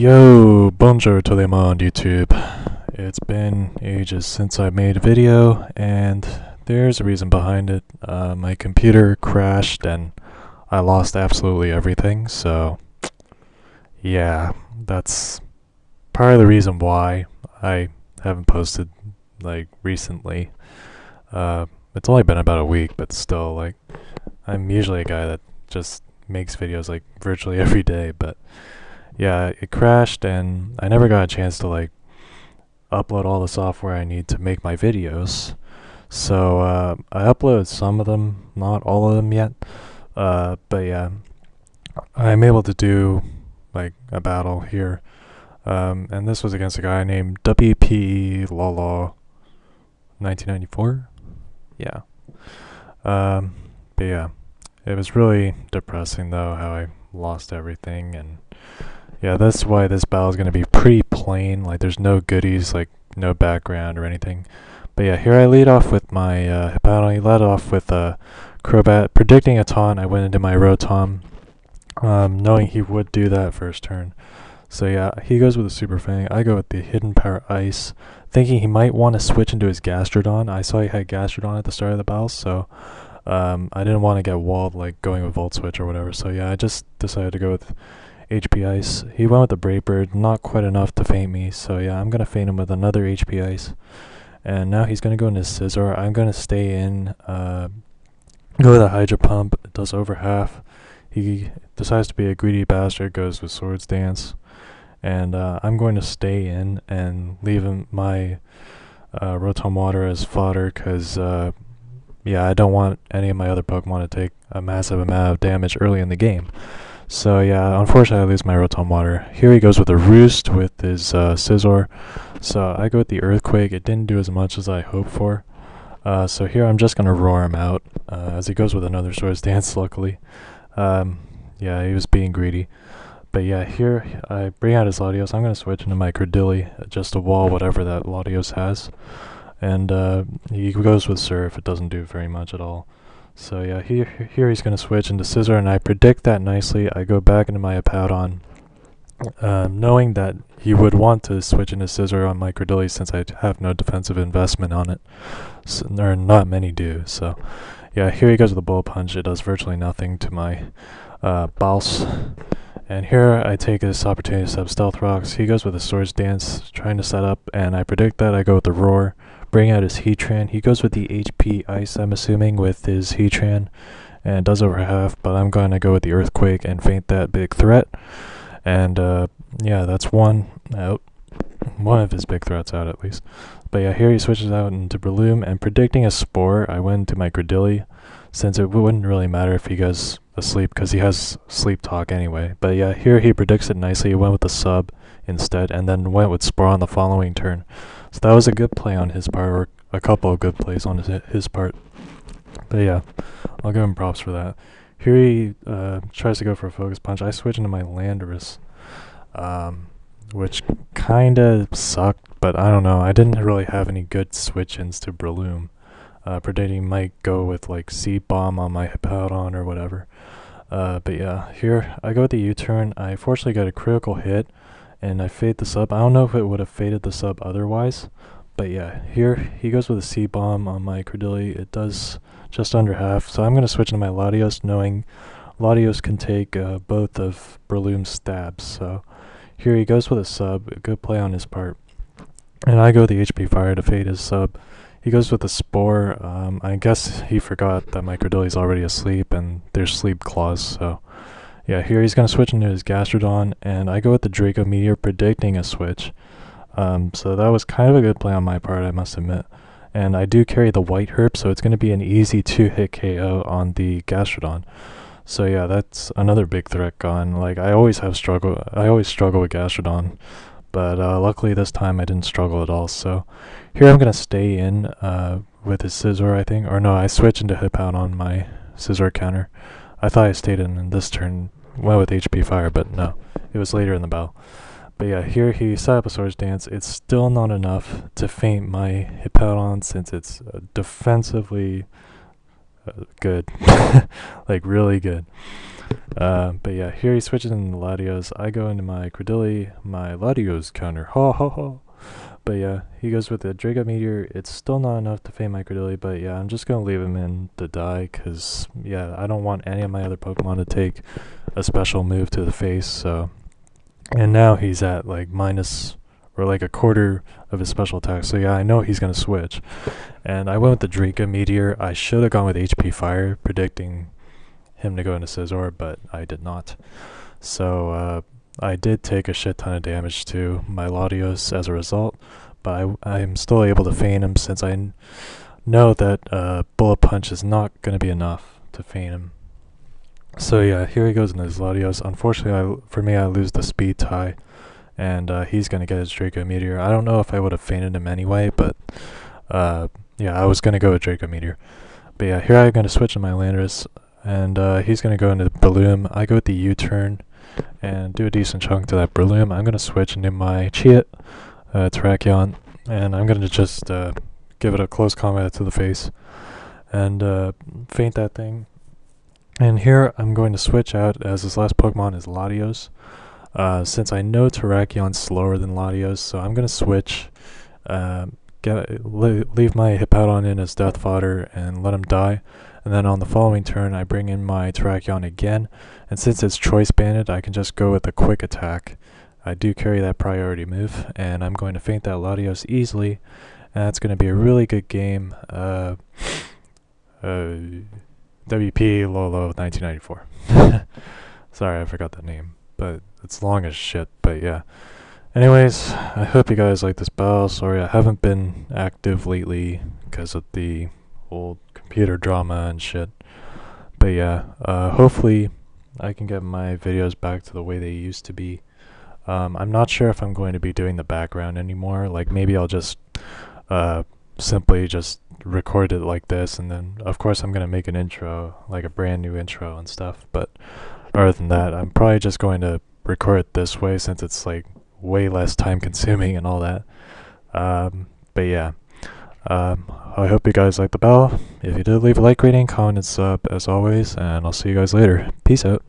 Yo, bonjour to them on YouTube. It's been ages since I made a video, and there's a reason behind it. My computer crashed and I lost absolutely everything, so yeah, that's part of the reason why I haven't posted, recently. It's only been about a week, but still, I'm usually a guy that just makes videos, virtually every day, but yeah, it crashed and I never got a chance to upload all the software I need to make my videos. So I uploaded some of them, not all of them yet. But yeah, I'm able to do a battle here. And this was against a guy named WPE lolo1994. Yeah. But yeah, it was really depressing though how I lost everything, and yeah, that's why this battle is going to be pretty plain. There's no goodies, no background or anything. But yeah, here I lead off with my Hippodon. He led off with a Crobat. Predicting a taunt, I went into my Rotom, knowing he would do that first turn. So yeah, he goes with a Super Fang. I go with the Hidden Power Ice, thinking he might want to switch into his Gastrodon. I saw he had Gastrodon at the start of the battle, so I didn't want to get walled going with Volt Switch or whatever. So yeah, I just decided to go with HP Ice. He went with the Brave Bird, not quite enough to feint me, so yeah, I'm gonna feint him with another HP Ice. And now he's gonna go into Scizor. I'm gonna stay in, go with a Hydro Pump. It does over half. He decides to be a greedy bastard, goes with Swords Dance. And I'm going to stay in and leave him my Rotom Water as fodder, because yeah, I don't want any of my other Pokemon to take a massive amount of damage early in the game. So yeah, unfortunately I lose my Rotom Water. Here he goes with a Roost with his Scizor. So I go with the Earthquake. It didn't do as much as I hoped for. So here I'm just going to roar him out as he goes with another Swords Dance, luckily. Yeah, he was being greedy. But yeah, here I bring out his Latios. I'm going to switch into my Credilli just to wall whatever that Latios has. And he goes with Surf. It doesn't do very much at all. So yeah, here he's going to switch into Scizor, and I predict that nicely. I go back into my Hippowdon, knowing that he would want to switch into Scizor on my Credilli since I have no defensive investment on it. So, or not many do. So yeah, here he goes with the Bullet Punch. It does virtually nothing to my Bouse. And here I take this opportunity to set up Stealth Rocks. He goes with a Swords Dance, trying to set up, and I predict that. I go with the Roar, bring out his Heatran. He goes with the HP Ice, I'm assuming, with his Heatran, and it does over half, but I'm going to go with the Earthquake and feint that big threat. And yeah, that's one out. One of his big threats out, at least. But yeah, here he switches out into Breloom, and predicting a Spore, I went into my Credilli, since it wouldn't really matter if he goes asleep, because he has Sleep Talk anyway. But yeah, here he predicts it nicely. He went with the Sub instead, and then went with Spore on the following turn. So that was a good play on his part, or a couple of good plays on his part. But yeah, I'll give him props for that. Here he tries to go for a Focus Punch. I switch into my Landorus, which kinda sucked, but I don't know. I didn't really have any good switch-ins to Breloom. Predicting might go with Seed Bomb on my Hippowdon or whatever. But yeah, here I go with the U-turn. I fortunately got a critical hit, and I fade the Sub. I don't know if it would have faded the Sub otherwise, but yeah, here he goes with a Seed Bomb on my Credilli. It does just under half, so I'm going to switch into my Latios, knowing Latios can take both of Breloom's stabs. So here he goes with a Sub, a good play on his part, and I go with the HP Fire to fade his Sub. He goes with the Spore. I guess he forgot that my Credilli's already asleep and there's Sleep Claws, so yeah, here he's going to switch into his Gastrodon, and I go with the Draco Meteor, predicting a switch. So that was kind of a good play on my part, I must admit. And I do carry the White Herb, so it's going to be an easy 2-hit KO on the Gastrodon. So yeah, that's another big threat gone. I always struggle with Gastrodon. But luckily this time I didn't struggle at all. So here I'm going to stay in with his Scizor, I think. Or no, I switch into Hippowdon on my Scizor counter. I thought I stayed in this turn, went with HP Fire, but no. It was later in the battle. But yeah, here he set up a Swords Dance. It's still not enough to feint my Hippowdon, since it's defensively good. Like really good. But yeah, here he switches into Latios. I go into my Credilli, my Latios counter. Ha ha ha. But yeah, he goes with the Draco Meteor. It's still not enough to fade my Credilli, but yeah, I'm just going to leave him in to die because, yeah, I don't want any of my other Pokemon to take a special move to the face. So, and now he's at like minus or like a quarter of his special attack. So yeah, I know he's going to switch. And I went with the Draco Meteor. I should have gone with HP Fire, predicting him to go into Scizor, but I did not. So, I did take a shit ton of damage to my Latios as a result, but I'm still able to feign him since I know that Bullet Punch is not going to be enough to feign him. So yeah, here he goes in his Latios. Unfortunately, for me, I lose the speed tie, and he's going to get his Draco Meteor. I don't know if I would have feinted him anyway, but yeah, I was going to go with Draco Meteor. But yeah, here I'm going to switch to my Landorus, and he's going to go into Breloom. I go with the U-turn and do a decent chunk to that Breloom. I'm going to switch into my Cheat, Terrakion, and I'm going to just give it a close combat to the face and feint that thing. And here I'm going to switch out as this last Pokemon is Latios. Since I know Terrakion's slower than Latios, so I'm going to switch, leave my Hippowdon in as death fodder and let him die. And then on the following turn, I bring in my Terrakion again. And since it's choice banded, I can just go with a quick attack. I do carry that priority move, and I'm going to feint that Latios easily. And that's going to be a really good game. WPE lolo1994. Sorry, I forgot that name, but it's long as shit, but yeah. Anyways, I hope you guys like this battle. Sorry I haven't been active lately because of the old computer drama and shit. But yeah, hopefully I can get my videos back to the way they used to be. I'm not sure if I'm going to be doing the background anymore. Like maybe I'll just simply just record it like this, and then of course I'm gonna make an intro, like a brand new intro and stuff. But other than that, I'm probably just going to record it this way since it's like way less time consuming and all that. But yeah, I hope you guys liked the battle. If you did, leave a like, rating, comment, and sub as always, and I'll see you guys later. Peace out.